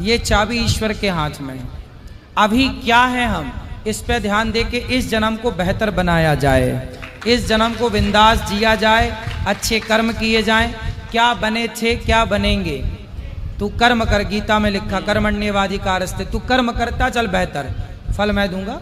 ये चाबी ईश्वर के हाथ में है। अभी क्या है हम इस पे ध्यान दे के इस जन्म को बेहतर बनाया जाए, इस जन्म को बिंदास जिया जाए, अच्छे कर्म किए जाएं। क्या बने थे क्या बनेंगे, तू कर्म कर, गीता में लिखा कर्मण्येवाधिकारस्ते, तू कर्म करता चल बेहतर फल मैं दूंगा।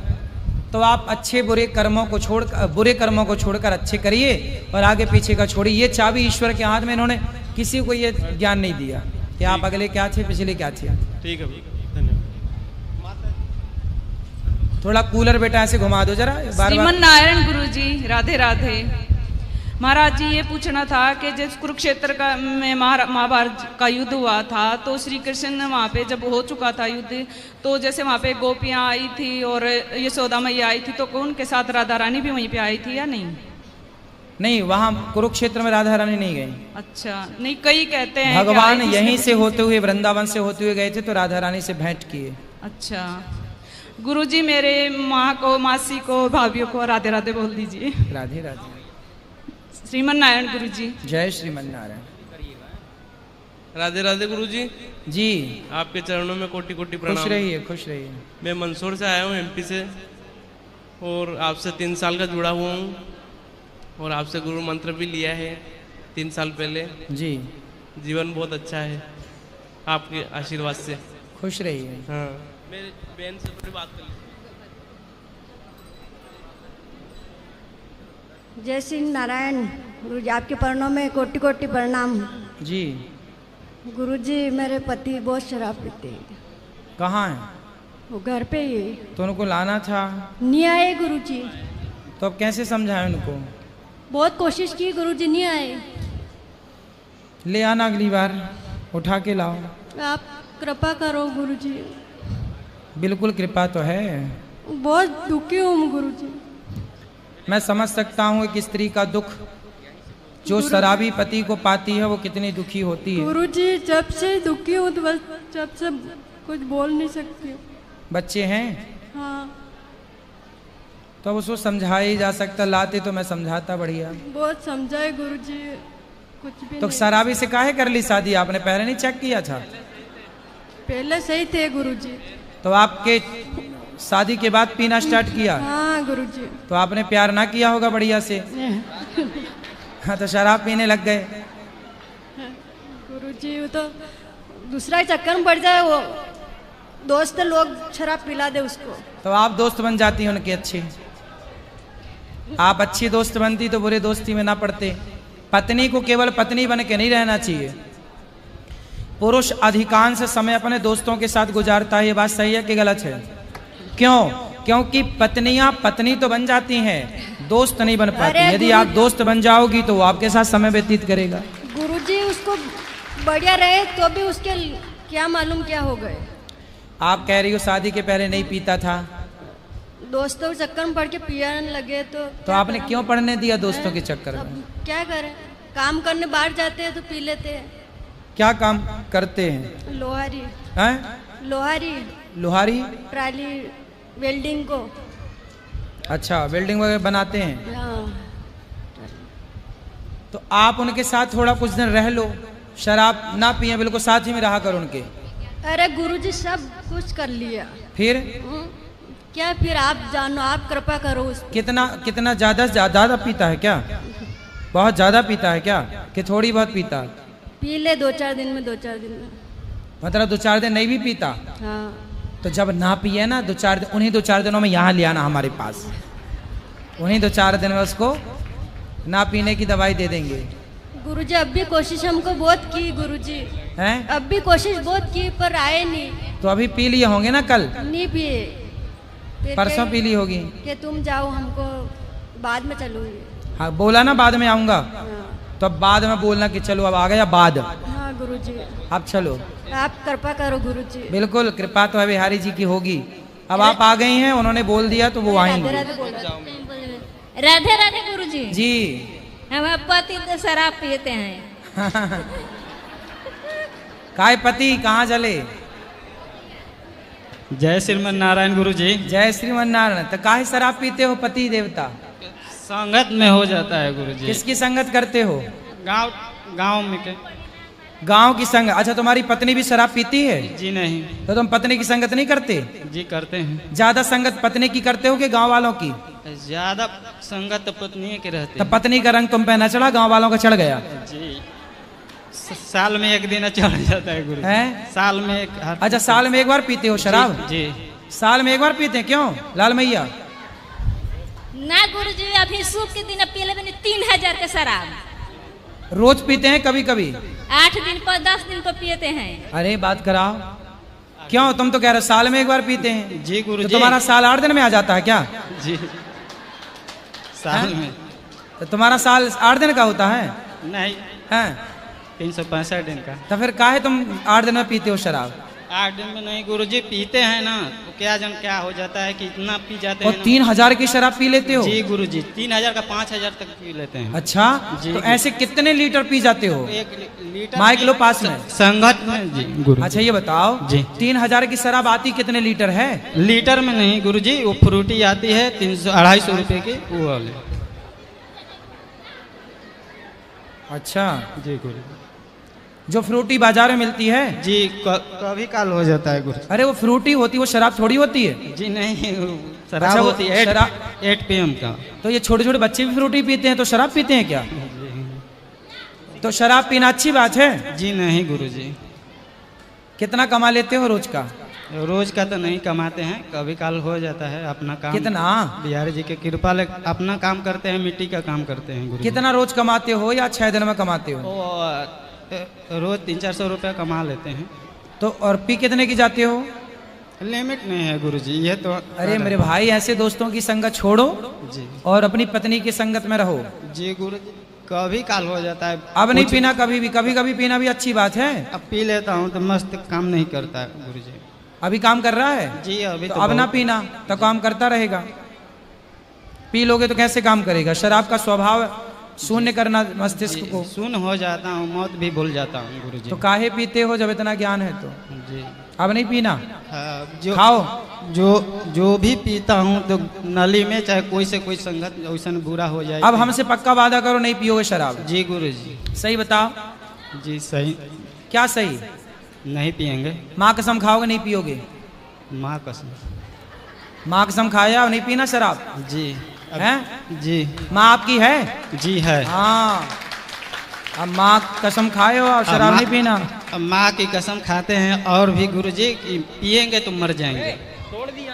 तो आप अच्छे बुरे कर्मों को छोड़कर अच्छे करिए और आगे पीछे का छोड़िए। ये चाबी ईश्वर के हाथ में, इन्होंने किसी को ये ज्ञान नहीं दिया कि आप अगले क्या थे पिछले क्या थे। ठीक है, धन्यवाद। थोड़ा कूलर बेटा ऐसे घुमा दो जरा बार बार। श्रीमन नारायण गुरु जी, राधे राधे। महाराज जी ये पूछना था कि जब कुरुक्षेत्र का में महाभारत का युद्ध हुआ था तो श्री कृष्ण वहाँ पे जब हो चुका था युद्ध, तो जैसे वहाँ पे गोपियाँ आई थी और यशोदा मैया आई थी, तो उनके साथ राधा रानी भी वहीं पे आई थी या नहीं? नहीं, वहाँ कुरुक्षेत्र में राधा रानी नहीं गई। अच्छा, नहीं कई कहते हैं भगवान यहीं से होते हुए वृंदावन से होते हुए गए थे तो राधा रानी से भेंट किए। अच्छा गुरुजी, मेरे माँ को, मासी को, भाभीियों को राधे राधे बोल दीजिए। राधे राधे। श्रीमन नारायण गुरु जी। जय श्रीमन नारायण। राधे राधे गुरु जी। जी, आपके चरणों में कोटि कोटि प्रणाम। खुश रहिए, खुश रहिए। मैं मंदसौर से आया हूँ, एमपी से, और आपसे 3 साल का जुड़ा हुआ हूँ और आपसे गुरु मंत्र भी लिया है 3 साल पहले। जी, जीवन बहुत अच्छा है आपके आशीर्वाद से। खुश रहिए। हाँ, मेरे बहन से थोड़ी बात कर लीजिए। जय श्री नारायण गुरु जी, आपके चरणों में कोटि कोटि प्रणाम। जी, गुरु जी मेरे पति बहुत शराब पीते हैं। कहाँ है? वो घर पे ही है। तो उनको लाना था, नहीं आए गुरु जी। तो अब कैसे समझाएं उनको? बहुत कोशिश की गुरु जी, नहीं आए। ले आना अगली बार, उठा के लाओ। आप कृपा करो गुरु जी। बिल्कुल कृपा तो है। बहुत दुखी हूँ गुरु जी। मैं समझ सकता हूँ एक स्त्री का दुख, जो शराबी पति को पाती है वो कितनी दुखी होती है। गुरु जी जब से दुखी हूँ तो बस जब से कुछ बोल नहीं सकती हूँ। बच्चे हैं? हाँ। तो अब उसको समझाया ही जा सकता, लाते तो मैं समझाता बढ़िया। बहुत समझाए गुरु जी, कुछ भी तो नहीं। शराबी से काहे कर ली शादी? आपने पहले नहीं चेक किया था? पहले सही थे गुरु जी। तो आपके शादी के बाद पीना स्टार्ट किया? हाँ गुरु जी। तो आपने प्यार ना किया होगा बढ़िया से। हाँ, तो शराब पीने लग गए। गुरु जी वो तो दूसरा ही चक्कर में पड़ जाए, वो दोस्त लोग शराब पिला दे उसको। तो आप दोस्त बन जाती हैं उनके अच्छे। आप अच्छी दोस्त बनती तो बुरे दोस्ती में ना पड़ते। पत्नी को केवल पत्नी बन के नहीं रहना चाहिए। पुरुष अधिकांश समय अपने दोस्तों के साथ गुजारता है। ये बात सही है कि गलत है? क्यों? क्योंकि पत्नियां पत्नी तो बन जाती हैं, दोस्त नहीं बन पाती। यदि आप दोस्त बन जाओगी तो वो आपके साथ समय व्यतीत करेगा। गुरुजी उसको बढ़िया रहे तो भी उसके क्या मालूम क्या हो गए। आप कह रही हो शादी के पहले नहीं पीता था, दोस्तों के चक्कर में पड़ के पियाने लगे तो आपने क्यों पढ़ने दिया दोस्तों के चक्कर में? क्या करें, काम करने बाहर जाते हैं तो पी लेते हैं। क्या काम करते हैं? लोहारी हैं? लोहारी ट्राली वेल्डिंग को। अच्छा, वेल्डिंग वगैरह बनाते हैं। हाँ। तो आप उनके साथ थोड़ा कुछ दिन रह लो, शराब ना पिए, बिल्कुल साथ ही में रहा कर उनके। अरे गुरुजी सब कुछ कर लिया, फिर क्या? फिर आप जानो, आप कृपा करो उस। कितना ज्यादा पीता है क्या? बहुत ज्यादा पीता है क्या कि थोड़ी बहुत पीता? पी ले 2-4 दिन में, 2-4 दिन में। मतलब 2-4 दिन नहीं भी पीता? हाँ। तो जब ना पिए ना 2-4 दिन, उन्हीं 2-4 दिनों में यहाँ ले आना हमारे पास। उन्हीं 2-4 दिन में उसको ना पीने की दवाई दे देंगे। गुरुजी अब भी कोशिश हमको बहुत की गुरुजी, हैं? अब भी कोशिश बहुत की पर आए नहीं। तो अभी पी लिए होंगे ना? कल नहीं पिए, परसों पी ली होगी। कि तुम जाओ, हमको बाद में चलूंगी। हाँ, बोला ना बाद में आऊंगा। हाँ। तो अब बाद में बोलना कि चलो अब आ गया बाद। हाँ गुरुजी। अब चलो, आप कृपा करो गुरुजी। बिल्कुल कृपा तो है बिहारी जी की होगी। अब आप आ गई हैं, उन्होंने बोल दिया तो वो आएंगे। राधे राधे गुरुजी। जी, हमारे पति तो शराब पीते हैं। काय पति कहाँ चले? जय श्रीमन नारायण गुरुजी। जय श्रीमन नारायण। तो काहे शराब पीते हो पति देवता? संगत में हो जाता है गुरुजी। किसकी संगत करते हो? गांव में के। गांव की संगत। अच्छा, तुम्हारी पत्नी भी शराब पीती है? जी नहीं। तो तुम पत्नी की संगत नहीं करते? जी करते हैं। ज्यादा संगत पत्नी की करते हो कि गांव वालों की? ज्यादा संगत तो पत्नी के रहते तो हैं। पत्नी का रंग तुम पे न चढ़ा, गांव वालों का चढ़ गया? जी साल में एक दिन चढ़ जाता है गुरु। हैं? साल में एक। अच्छा, साल में एक बार पीते हो शराब? जी। साल में एक बार पीते हैं, क्यों लाल मैया? ना गुरुजी, अभी सूप के दिन पी लेबे 3000 के शराब। रोज पीते हैं? कभी कभी 8 दिन पर 10 दिन पर पीते हैं। अरे बात कराओ, क्यों? तुम तो कह रहे साल में एक बार पीते हैं। जी गुरु तो जी। तुम्हारा साल 8 दिन में आ जाता है क्या? जी साल में। तो तुम्हारा साल 8 दिन का होता है? नहीं, हैं? 365 दिन का। तो फिर काहे तुम 8 दिन में पीते हो शराब? 8 दिन में नहीं गुरुजी, पीते हैं ना तो क्या जन क्या हो जाता है कि इतना पी जाते और हैं ना। 3000 की शराब पी लेते हो? जी गुरुजी, 3000 का 5000 तक पी लेते हैं। अच्छा, जी, तो जी। ऐसे कितने लीटर पी जाते हो? 1 लीटर। माइक लो पास में। संगत में जी गुरु। अच्छा ये बताओ, जी। 3000 की शराब आती कितने लीटर है? लीटर में नहीं गुरुजी, वो फ्रूटी आती है 300-250 रुपए की, वो वाले। अच्छा, जी गुरु जो फ्रूटी बाजार में मिलती है? जी। कभी काल हो जाता है गुरु। अरे वो फ्रूटी होती है, वो शराब थोड़ी होती है। जी नहीं, वो अच्छा, शराब वो होती है शराब- 8 PM का। तो ये छोटे छोटे बच्चे भी फ्रूटी पीते हैं, तो शराब पीते हैं क्या? तो शराब पीना अच्छी बात है? जी नहीं गुरुजी, कितना कमा लेते हो रोज का? रोज का तो नहीं कमाते हैं, कभी काल हो जाता है अपना काम। कितना? बिहारी जी के कृपा ले अपना काम करते हैं, मिट्टी का काम करते हैं गुरु। कितना रोज कमाते हो या 6 दिन में कमाते हो? रोज 300-400 रुपया कमा लेते हैं। तो और पी कितने की जाते हो? लिमिट नहीं है गुरुजी, ये तो। अरे मेरे भाई, ऐसे दोस्तों की संगत छोड़ो जी। और अपनी पत्नी की संगत में रहो। जी गुरुजी, कभी काल हो जाता है। अब नहीं पीना कभी भी, कभी कभी पीना भी अच्छी बात है। अब पी लेता हूँ तो मस्त काम नहीं करता है गुरुजी। अभी काम कर रहा है? जी अभी तो तो अब ना बहुत- पीना, तो काम करता रहेगा। पी लोगे तो कैसे काम करेगा? शराब का स्वभाव शून्य करना मस्तिष्क को। सुन हो जाता हूँ, मौत भी भूल जाता हूँ गुरुजी। तो काहे पीते हो जब इतना ज्ञान है तो? जी अब नहीं पीना, जो खाओ। जो भी पीता हूँ तो नली में चाहे कोई से कोई संगत वैसा बुरा हो जाए। अब हमसे पक्का वादा करो नहीं पियोगे शराब। जी गुरुजी। सही बताओ, जी सही। क्या सही? नहीं पियेंगे। माँ कसम खाओगे नहीं पियोगे? माँ कसम। माँ कसम खाया और नहीं पीना शराब? जी हैं? जी। माँ आपकी है? जी है। हाँ, अब माँ कसम खाए हो और शराब नहीं पीना। अब माँ की कसम खाते हैं और भी गुरुजी कि पियेंगे तो मर जाएंगे।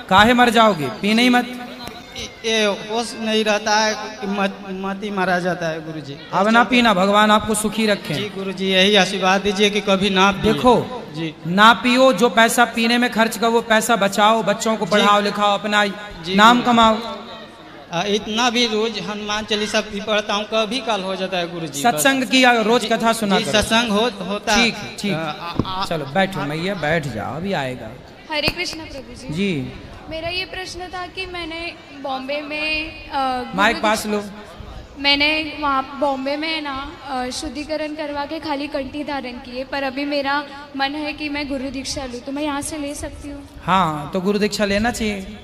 काहे मर जाओगे? पीने ही मत। ये होश नहीं रहता है कि मत ही मारा जाता है गुरुजी। अब ना पीना, भगवान आपको सुखी रखे। जी गुरुजी, यही आशीर्वाद दीजिए कि कभी ना पिए। देखो जी ना पियो, जो पैसा पीने में खर्च करो वो पैसा बचाओ, बच्चों को पढ़ाओ लिखाओ, अपना जी। नाम कमाओ। इतना भी रोज हनुमान चालीसा भी पढ़ता हूँ, कभी काल हो जाता है गुरुजी। सत्संग की रोज कथा सुना जी करो। सत्संग होता है। ठीक ठीक, चलो बैठो मैया, बैठ जाओ, अभी आएगा। हरे कृष्णा प्रभु जी। जी मेरा ये प्रश्न था कि मैंने बॉम्बे में माइक पास लो। मैंने वहाँ बॉम्बे में ना शुद्धिकरण करवा के खाली कंठी धारण की है, पर अभी मेरा मन है कि मैं गुरु दीक्षा लूँ, तो मैं यहाँ से ले सकती हूँ? हाँ, तो गुरु दीक्षा लेना चाहिए।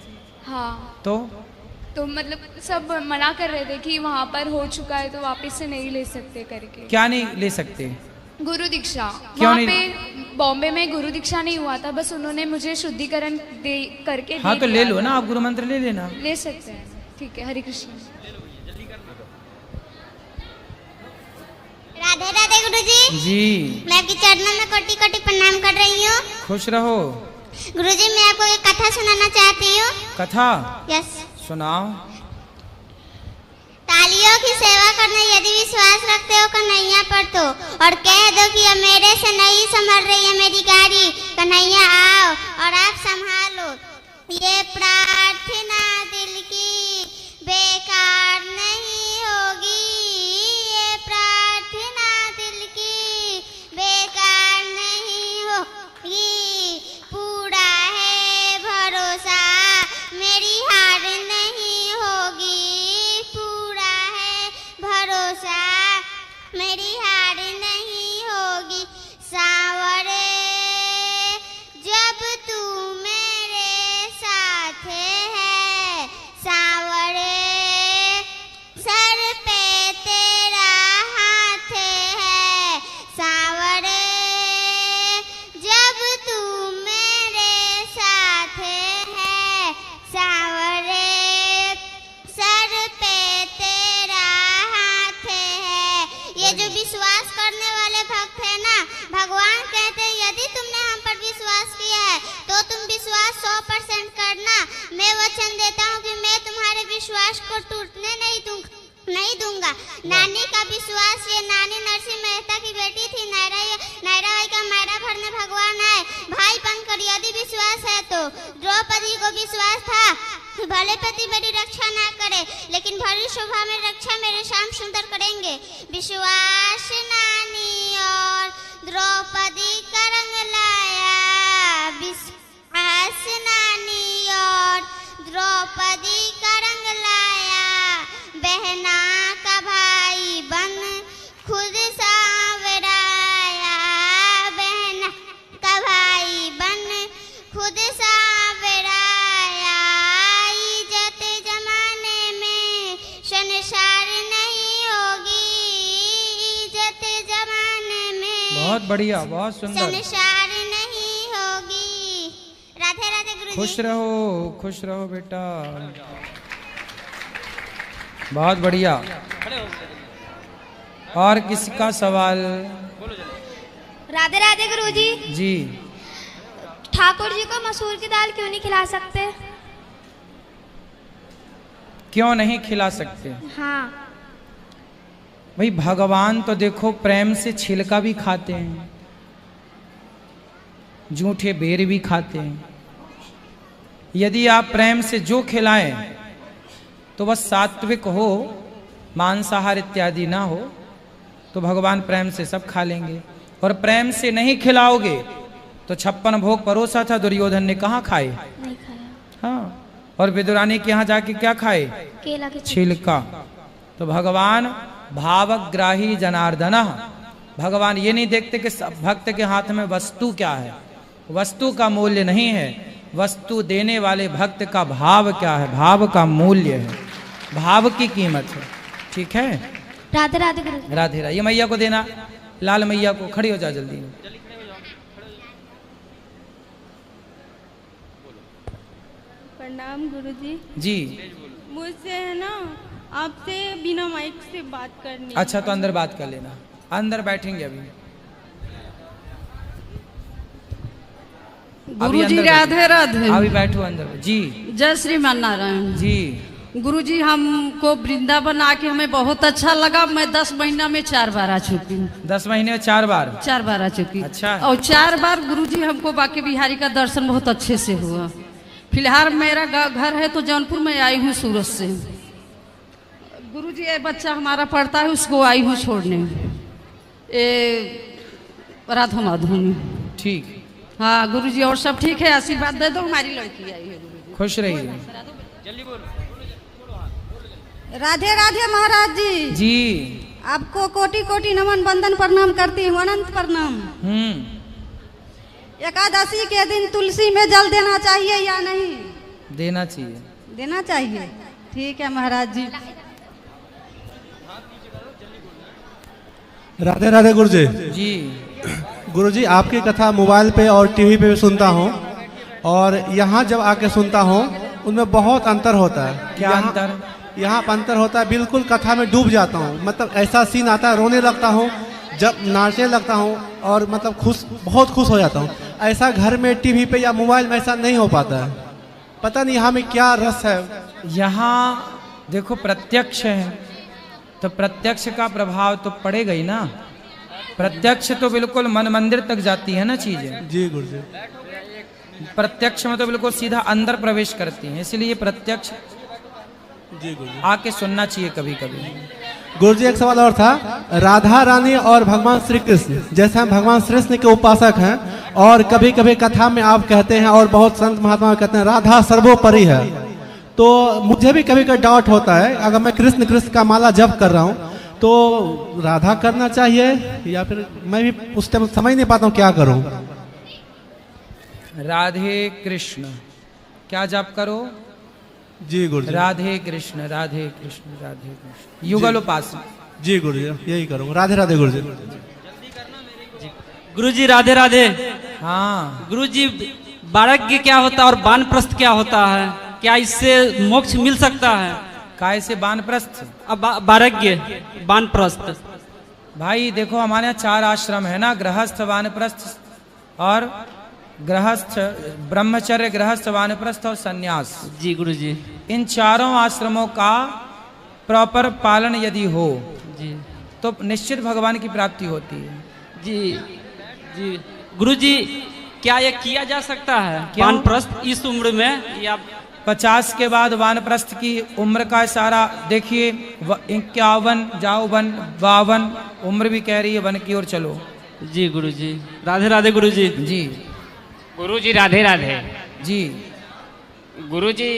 हाँ, तो मतलब सब मना कर रहे थे कि वहाँ पर हो चुका है तो वापस से नहीं ले सकते करके। क्या नहीं ले सकते? गुरु दीक्षा क्यों वहाँ नहीं? पे बॉम्बे में गुरु दीक्षा नहीं हुआ था, बस उन्होंने मुझे शुद्धिकरण दे करके हाँ दे तो ले दिया लो था। ना, आप गुरु मंत्र ले लेना। ले सकते हैं, ठीक है। हरे कृष्ण। राधे राधे गुरुजी। जी मैं आपके चरणों में कोटि कोटि प्रणाम कर रही हूँ। खुश रहो। गुरुजी मैं आपको एक कथा सुनाना चाहती हूँ। कथा यस। सुनाओ। तालियों की सेवा करने यदि विश्वास रखते हो कन्हैया पर तो, और कह दो कि अब मेरे से नहीं संभल रही है मेरी गाड़ी, कन्हैया आओ और आप संभालो। ये प्रार्थना दिल की बेकार नहीं होगी, ये प्रार्थना दिल की बेकार नहीं होगी। पूरा है भरोसा मेरी हार नहीं होगी, पूरा है भरोसा मेरी हार नहीं होगी। सांवरे जब तू मेरे साथ है, करना। मैं वचन देता हूँ कि मैं तुम्हारे विश्वास को टूटने नहीं दूंगा। नानी का विश्वास, ये नानी नरसिंह मेहता की बेटी थी। नायराबाई का मायरा भरने भगवान आए। भाईपन कर यदि विश्वास है तो द्रौपदी को विश्वास था भले पति मेरी रक्षा ना करे, लेकिन भरी शोभा में रक्षा मेरे श्याम सुंदर करेंगे। विश्वास नानी और द्रौपदी का रंग लाया। विश्वास नानी और द्रौपदी का रंग लाया। बहना का भाई बन खुद सांवराया। बहना का भाई बन खुद सांवराया। इज्जत जमाने में संसार नहीं होगी। इज्जत जमाने में बहुत बढ़िया, बहुत सुंदर। संसार नहीं होगी। राधे राधे गुरुजी। खुश रहो बेटा। बहुत बढ़िया। और किसका सवाल? राधे राधे गुरुजी। जी। ठाकुर जी को मसूर की दाल क्यों नहीं खिला सकते? क्यों नहीं खिला सकते? हाँ। भाई भगवान तो देखो प्रेम से छिलका भी खाते हैं, जूठे बेर भी खाते हैं। यदि आप प्रेम से जो खिलाएं तो वह सात्विक हो, मांसाहार इत्यादि ना हो, तो भगवान प्रेम से सब खा लेंगे। और प्रेम से नहीं खिलाओगे तो 56 भोग परोसा था दुर्योधन ने, कहाँ खाए? नहीं खाया। हाँ, और विदुरानी के यहाँ जाके क्या खाए? केला के छिलका। तो भगवान भावग्राही जनार्दन। भगवान ये नहीं देखते कि भक्त के हाथ में वस्तु क्या है। वस्तु का मूल्य नहीं है, वस्तु देने वाले भक्त का भाव क्या है, भाव का मूल्य है, भाव की कीमत है। ठीक है। राधे राधे गुरु। राधे राधे। ये मैया को देना, लाल मैया को। खड़ी हो जा जल्दी। प्रणाम गुरुजी। जी। मुझसे है ना आपसे बिना माइक से बात करनी। अच्छा, तो अंदर बात कर लेना। अंदर बैठेंगे अभी। गुरुजी राधे राधे। अभी बैठो अंदर। जी। जय श्रीमान नारायण जी। गुरुजी हमको वृंदावन आके हमें बहुत अच्छा लगा। मैं 10 महीना में 4 बार आ चुकी हूँ। 10 महीने में 4 बार? 4 बार आ चुकी। अच्छा। और 4 बार गुरुजी हमको बांके बिहारी का दर्शन बहुत अच्छे से हुआ। फिलहाल मेरा घर है तो जौनपुर में आई हूँ सूरत से। गुरुजी ये बच्चा हमारा पढ़ता है, उसको आई हूँ छोड़ने राधा माधो में। ठीक। हाँ गुरुजी, और सब ठीक है? आशीर्वाद दे दो, हमारी लड़की आई है गुरुजी। खुश रहिए। राधे राधे महाराज जी। जी। आपको कोटि कोटि नमन बंदन प्रणाम करती हूँ, अनंत प्रणाम। एकादशी के दिन तुलसी में जल देना चाहिए या नहीं? देना चाहिए। देना चाहिए। ठीक है महाराज जी। राधे राधे गुरुजी। जी। गुरुजी आपकी कथा मोबाइल पे और टीवी पे भी सुनता हूँ, और यहाँ जब आके सुनता हूँ उनमें बहुत अंतर होता है। क्या अंतर? यहाँ पर अंतर होता है, बिल्कुल कथा में डूब जाता हूँ। मतलब ऐसा सीन आता है, रोने लगता हूँ, जब नाचने लगता हूँ, और मतलब बहुत खुश हो जाता हूँ। ऐसा घर में टीवी पे या मोबाइल में ऐसा नहीं हो पाता है। पता नहीं यहाँ में क्या रस है। यहाँ देखो प्रत्यक्ष है, तो प्रत्यक्ष का प्रभाव तो पड़ेगा ही ना। प्रत्यक्ष तो बिल्कुल मन मंदिर तक जाती है ना चीजें। जी गुरुजी। प्रत्यक्ष में तो बिल्कुल सीधा अंदर प्रवेश करती हैं, इसलिए प्रत्यक्ष जी गुरुजी आके सुनना चाहिए कभी कभी। गुरुजी एक सवाल और था, राधा रानी और भगवान श्री कृष्ण, जैसे हम भगवान श्री कृष्ण के उपासक हैं, और कभी कभी कथा में आप कहते हैं और बहुत संत महात्मा कहते हैं राधा सर्वोपरि है, तो मुझे भी कभी कभी डाउट होता है, अगर मैं कृष्ण कृष्ण का माला जप कर रहा हूँ तो राधा करना चाहिए, या फिर मैं भी उस टाइम समझ नहीं पाता हूँ क्या करूँ। राधे कृष्ण क्या जप करो? जी गुरुजी। राधे कृष्ण राधे कृष्ण राधे कृष्ण, युगल उपासना। जी गुरुजी, यही करूँगा। राधे राधे गुरुजी। गुरुजी राधे राधे। हाँ गुरुजी, बारज्ञ क्या होता है और वानप्रस्थ क्या होता है? क्या इससे मोक्ष मिल सकता है? काय से वानप्रस्थ? बारज्ञ वानप्रस्थ। भाई देखो हमारे यहाँ 4 आश्रम है ना, गृहस्थ, वानप्रस्थ और गृहस्थ, ब्रह्मचर्य, गृहस्थ, वानप्रस्थ और सन्यास। जी गुरुजी। इन चारों आश्रमों का प्रॉपर पालन यदि हो जी तो निश्चित भगवान की प्राप्ति होती है। जी जी गुरुजी, क्या यह किया जा सकता है क्यों? वानप्रस्थ इस उम्र में या 50 के बाद वानप्रस्थ की उम्र का इशारा देखिए, 51 जाओ वन, 52 उम्र भी कह रही है वन की ओर चलो। जी गुरुजी, राधे राधे गुरुजी। जी गुरुजी राधे राधे। जी गुरुजी,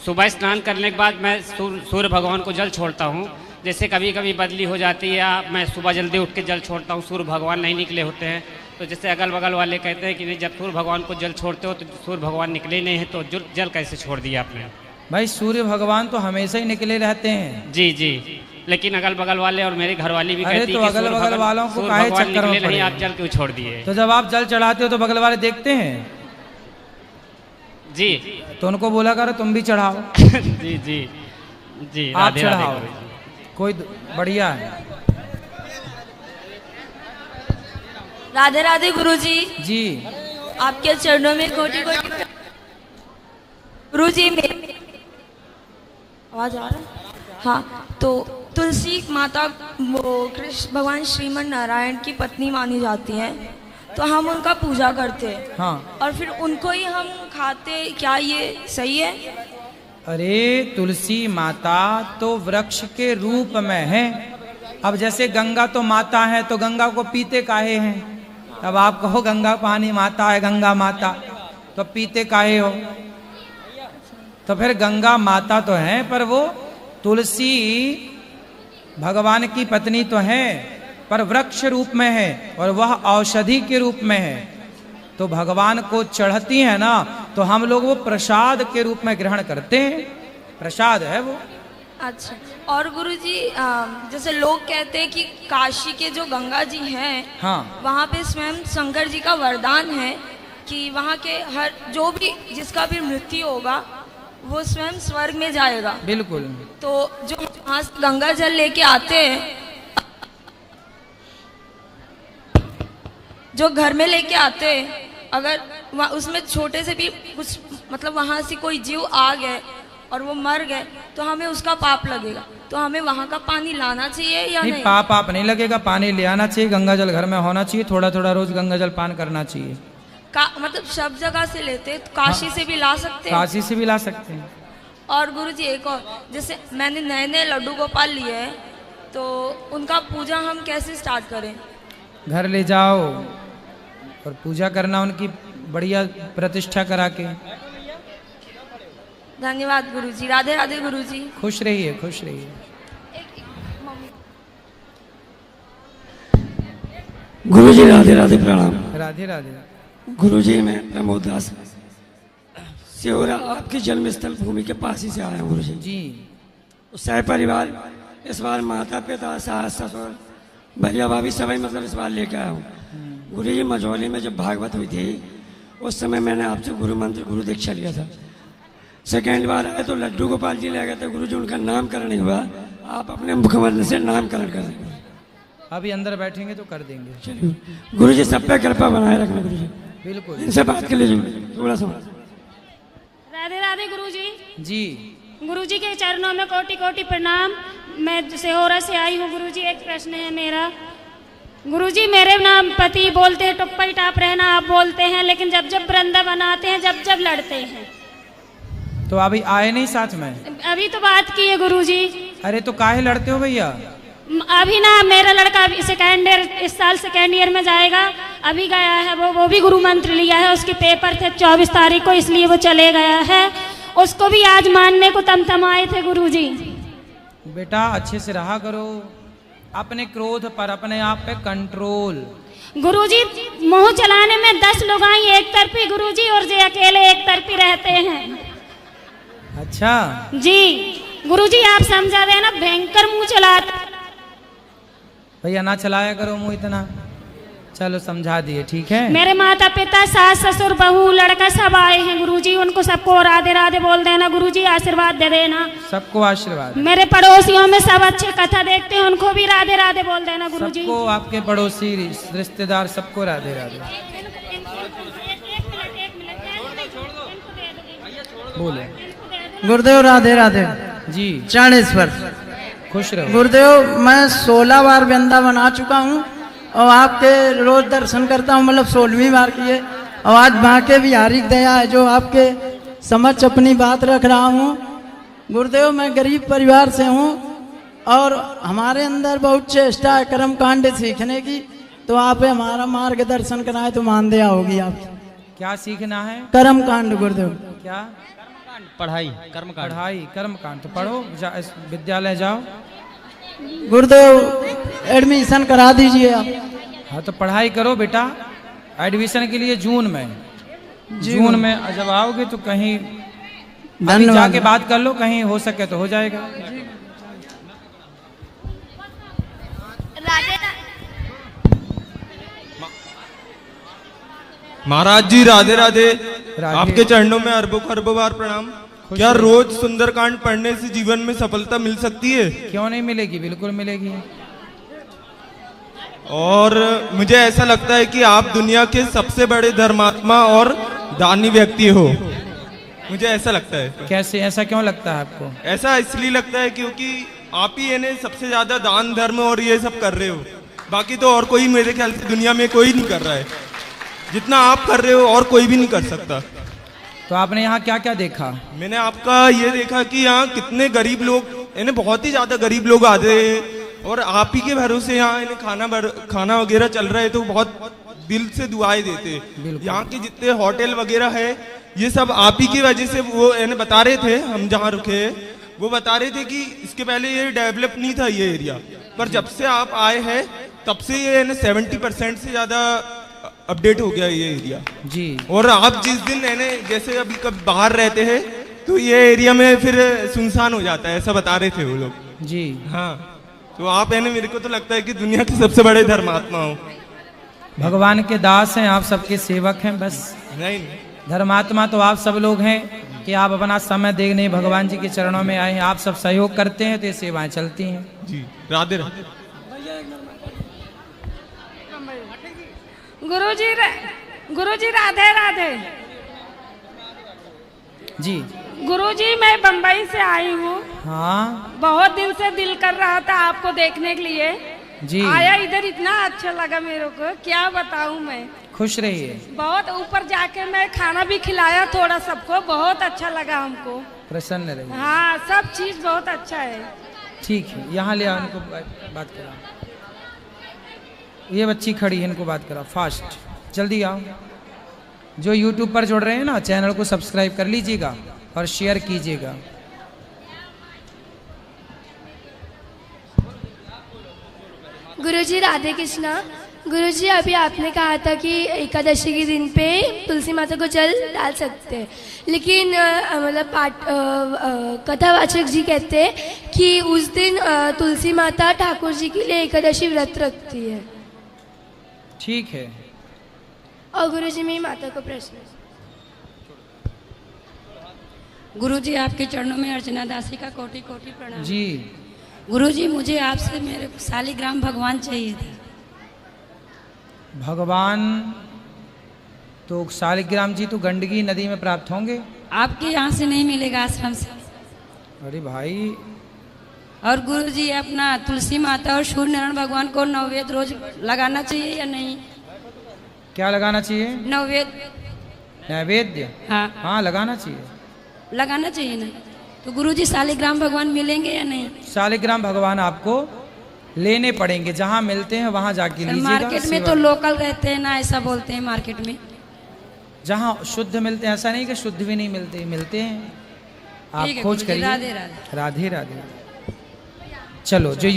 सुबह स्नान करने के बाद मैं सूर्य भगवान को जल छोड़ता हूँ। जैसे कभी कभी बदली हो जाती है या मैं सुबह जल्दी उठ के जल छोड़ता हूँ, सूर्य भगवान नहीं निकले होते हैं, तो जैसे अगल बगल वाले कहते हैं कि नहीं, जब सूर्य भगवान को जल छोड़ते हो तो सूर्य भगवान निकले ही नहीं है, तो जल कैसे छोड़ दिया आपने? भाई सूर्य भगवान तो हमेशा ही निकले रहते हैं। जी जी, लेकिन अगल बगल वाले और मेरी घरवाली भी कहती तो है अगल बगल वालों को काहे चक्कर में नहीं, आप जल क्यों छोड़ दिए? तो जब आप जल चढ़ाते हो तो बगल वाले देखते हैं जी, तो उनको बोला करो तुम भी चढ़ाओ। जी जी जी, आप चढ़ाओ, कोई बढ़िया है। राधे राधे गुरुजी। जी आपके चरणों में कोटि कोटि। गुरुजी मेरे आवाज आ रहा है? हाँ, तो तुलसी माता वो कृष्ण भगवान श्रीमन नारायण की पत्नी मानी जाती हैं, तो हम उनका पूजा करते हैं। हाँ। और फिर उनको ही हम खाते, क्या ये सही है? अरे तुलसी माता तो वृक्ष के रूप में है। अब जैसे गंगा तो माता है, तो गंगा को पीते काहे हैं? अब आप कहो गंगा पानी माता है, गंगा माता, तो पीते काहे हो? तो फिर गंगा माता तो है, पर वो तुलसी भगवान की पत्नी तो है, पर वृक्ष रूप में है और वह औषधि के रूप में है। तो भगवान को चढ़ती है ना, तो हम लोग वो प्रसाद के रूप में ग्रहण करते हैं, प्रसाद है वो। अच्छा, और गुरुजी जैसे लोग कहते हैं कि काशी के जो गंगा जी हैं, हाँ, वहाँ पे स्वयं शंकर जी का वरदान है कि वहाँ के हर जो भी जिसका भी मृत्यु होगा वो स्वयं स्वर्ग में जाएगा। बिल्कुल। तो जो वहाँ से गंगा जल लेके आते हैं, जो घर में लेके आते हैं, अगर उसमें छोटे से भी कुछ मतलब वहाँ से कोई जीव आ गए और वो मर गए तो हमें उसका पाप लगेगा, तो हमें वहाँ का पानी लाना चाहिए या नहीं? पाप नहीं लगेगा, पानी ले आना चाहिए, गंगा जल घर में होना चाहिए, थोड़ा थोड़ा रोज गंगा जल पान करना चाहिए। मतलब सब जगह से लेते, तो काशी से भी ला सकते हैं? काशी से भी ला सकते हैं। और गुरुजी एक और, जैसे मैंने नए नए लड्डू गोपाल लिए हैं, तो उनका पूजा हम कैसे स्टार्ट करें? घर ले जाओ और पूजा करना, उनकी बढ़िया प्रतिष्ठा करा के। धन्यवाद गुरुजी, राधे राधे गुरुजी। खुश रहिए, खुश रहिए। गुरुजी राधे राधे, प्रणाम। राधे राधे। गुरुजी मैं प्रमोद दास सिहोरा आपके जन्म स्थल भूमि के पास ही से आया हूँ गुरुजी जी। सह परिवार इस बार माता पिता सास ससुर भैया भाभी सभी मतलब इस बार लेके आया हूँ गुरुजी। मझौली में जब भागवत हुई थी उस समय मैंने आपसे गुरु मंत्र गुरु दीक्षा लिया था। सेकेंड बार आए तो लड्डू गोपाल जी ले गए थे गुरुजी, उनका नामकरण नहीं हुआ, आप अपने मुखमंत्र से नामकरण कर देंगे। अभी अंदर बैठेंगे तो कर देंगे। चलिए गुरुजी, सब पे कृपा बनाए रखना गुरुजी। बिल्कुल, इनसे बात कर लीजिए थोड़ा सा। राधे राधे गुरुजी। जी। गुरुजी के चरणों में कोटि कोटि प्रणाम। मैं सिहोरा से आई हूँ गुरुजी। एक प्रश्न है मेरा। गुरुजी मेरे नाम पति बोलते हैं टुप्पा टाप रहना, आप बोलते हैं, लेकिन जब जब वृंदावन आते हैं जब जब लड़ते हैं। तो अभी आए नहीं साथ में? अभी तो बात की है गुरुजी। अरे तो काहे लड़ते हो भैया? अभी ना मेरा लड़का सेकेंड ईयर, इस साल सेकेंड ईयर में जाएगा, अभी गया है वो भी गुरु मंत्र लिया है, उसके पेपर थे 24 तारीख को, इसलिए वो चले गया है। उसको भी आज मानने को तमतमाए थे गुरुजी। बेटा अच्छे से रहा करो, अपने क्रोध पर, अपने आप पे कंट्रोल। गुरुजी मुंह चलाने में 10 लोग आई एक तरफी गुरुजी, और जे अकेले एक तरफी रहते हैं। अच्छा जी गुरुजी, आप समझा देना, भयंकर मुंह चलाते। भैया ना चलाया करो मुंह इतना। चलो समझा दिए, ठीक है। मेरे माता पिता सास ससुर बहू लड़का सब आए हैं गुरुजी, उनको सबको राधे राधे बोल देना गुरुजी, आशीर्वाद दे देना। सबको आशीर्वाद। मेरे पड़ोसियों में सब अच्छे कथा देखते हैं, उनको भी राधे राधे बोल देना गुरुजी। सबको, आपके पड़ोसी रिश्तेदार सबको राधे राधे। बोलो। गुरुदेव राधे राधे जी। चरण स्पर्श। खुश रहो। गुरुदेव मैं 16 बार वृंदावन आ चुका हूँ और आपके रोज दर्शन करता हूँ, मतलब 16वीं बार की है। और आज बांके बिहारी दया है जो आपके समक्ष अपनी बात रख रहा हूँ। गुरुदेव मैं गरीब परिवार से हूँ और हमारे अंदर बहुत चेष्टा है कर्म कांड सीखने की, तो आप हमारा मार्गदर्शन कराए तो मानदेय होगी आप। क्या सीखना है? कर्म कांड गुरुदेव। क्या? पढ़ाई कर्म कांड। पढ़ाई कर्म कांड। तो पढ़ो, इस विद्यालय जाओ। गुरुदेव एडमिशन करा दीजिए आप। हाँ तो पढ़ाई करो बेटा। एडमिशन के लिए जून में जब आओगे तो कहीं अभी जाके बात कर लो, कहीं हो सके तो हो जाएगा। महाराज जी राधे राधे। आपके चरणों में अरबों खरबों बार प्रणाम। क्या रोज सुंदरकांड पढ़ने से जीवन में सफलता मिल सकती है? क्यों नहीं मिलेगी, बिल्कुल मिलेगी। और मुझे ऐसा लगता है कि आप दुनिया के सबसे बड़े धर्मात्मा और दानी व्यक्ति हो, मुझे ऐसा लगता है। कैसे, ऐसा क्यों लगता है आपको? ऐसा इसलिए लगता है क्योंकि आप ही यानी सबसे ज्यादा दान धर्म और ये सब कर रहे हो। बाकी तो और कोई मेरे ख्याल से दुनिया में कोई नहीं कर रहा है जितना आप कर रहे हो, और कोई भी नहीं कर सकता। तो आपने यहाँ क्या क्या देखा? मैंने आपका ये देखा कि यहाँ कितने गरीब लोग, यानी बहुत ही ज्यादा गरीब लोग आते हैं और आप ही के भरोसे यहाँ इन्हें खाना वगैरह चल रहा है, तो बहुत दिल से दुआएं देते। यहाँ के जितने होटल वगैरह है ये सब आप ही की वजह से, वो यानी बता रहे थे, हम जहाँ रुके वो बता रहे थे कि इसके पहले ये डेवलप नहीं था ये एरिया, पर जब से आप आए हैं तब से ये 70% से ज्यादा अपडेट हो गया ये एरिया जी। और आप जिस दिन जैसे अभी कब बाहर रहते हैं तो ये एरिया में फिर सुनसान हो जाता है, ऐसा बता रहे थे वो लोग जी। हाँ, तो आप मेरे को तो लगता है कि दुनिया के सबसे बड़े धर्मात्मा हो। भगवान के दास हैं, आप सबके सेवक हैं बस। नहीं, धर्मात्मा तो आप सब लोग हैं कि आप अपना समय देखने भगवान जी के चरणों में आए हैं, आप सब सहयोग करते हैं तो ये सेवाएं चलती हैं जी। राधे राधे। गुरुजी राधे राधे जी। गुरुजी मैं बम्बई से आई हूँ। हाँ, बहुत दिन से दिल कर रहा था आपको देखने के लिए जी। आया इधर, इतना अच्छा लगा मेरे को, क्या बताऊँ मैं। खुश रहिए। बहुत ऊपर जाके मैं खाना भी खिलाया थोड़ा सबको, बहुत अच्छा लगा हमको। प्रसन्न रहिए। हाँ, सब चीज बहुत अच्छा है। ठीक है, यहाँ ले आओ, इनको बात करा। ये बच्ची खड़ी है, इनको बात करा फास्ट, जल्दी आओ। जो YouTube पर जुड़ रहे हैं ना, चैनल को सब्सक्राइब कर लीजिएगा और शेयर कीजिएगा। गुरुजी राधे कृष्णा। गुरुजी अभी आपने कहा था कि एकादशी के दिन पे तुलसी माता को जल डाल सकते हैं, लेकिन मतलब कथावाचक जी कहते हैं कि उस दिन तुलसी माता ठाकुर जी के लिए एकादशी व्रत रखती है। ठीक है। और गुरुजी मेरी माता को प्रश्न। गुरुजी आपके चरणों में अर्चना दासी का कोटि कोटि प्रणाम जी। गुरुजी मुझे आपसे मेरे शालिग्राम भगवान चाहिए थे। भगवान तो शालिग्राम जी तो गंडकी नदी में प्राप्त होंगे, आपके यहाँ से नहीं मिलेगा, आश्रम से। अरे भाई। और गुरुजी अपना तुलसी माता और सूर्य नारायण भगवान को नववेद रोज लगाना चाहिए या नहीं? क्या लगाना चाहिए? नैवेद्य। हाँ हाँ, लगाना चाहिए। लगाना चाहिए ना। तो गुरुजी शालिग्राम भगवान मिलेंगे या नहीं? शालिग्राम भगवान आपको लेने पड़ेंगे, जहाँ मिलते हैं वहाँ जाके लीजिएगा। मार्केट में तो लोकल रहते हैं ना, ऐसा बोलते हैं मार्केट में। जहाँ शुद्ध मिलते हैं, ऐसा नहीं कि शुद्ध भी नहीं मिलते, मिलते हैं। आप खोज करिए। राधे राधे। राधे राधे। चलो, जो